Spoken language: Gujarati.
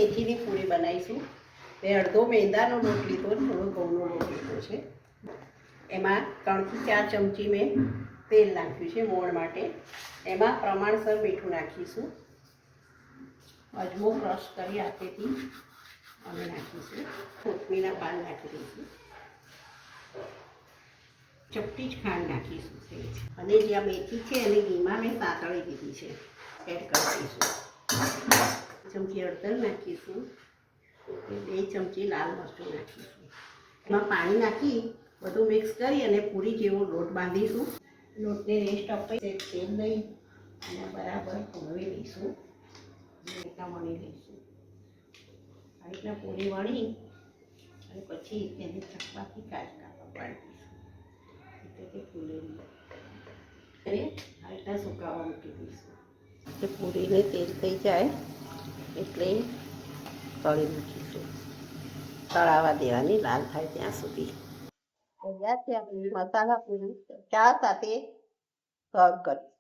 મેથીની પૂરી બનાવીશું. મેં અડધો મેંદાનો લોટ લીધો, થોડો ઘઉંનો લોટ લીધો છે. એમાં 3 થી 4 ચમચી મેં તેલ નાખ્યું છે મોણ માટે. એમાં પ્રમાણસર મીઠું નાખીશું. અજમો ક્રશ કરી હાથેથી અમે નાખીશું. કોથમીરના પાન નાખી દઈશું. ચપટી જ ખાંડ નાખીશું અને જે આ મેથી છે એને ઘીમાં મેં સાતળી દીધી છે, એડ કરી દઈશું. ચમચી હળદર નાખીશું. 2 ચમચી લાલ મરચું નાખીશું. એમાં પાણી નાખી બધું મિક્સ કરી અને પૂરી જેવો લોટ બાંધીશું. લોટને રેસ્ટ અપાઈ તેલ લઈ અને બરાબર ભૂંગળી લઈશું. રીતના વણી લઈશું. આ રીતના પૂરી વણી અને પછી તેને ચકવાથી કાચકા પાડી દઈશું. એટલે કે ફૂલેલી અને આ રીતના સુકાવા મૂકી દઈશું. એટલે પૂરીને તેલ થઈ જાય એટલે તળી નાખીશું. તળાવા દેવાની લાલ થાય ત્યાં સુધી. તૈયાર છે આપણી મસાલા પૂરી. ચા સાથે સર્વ કરીશું.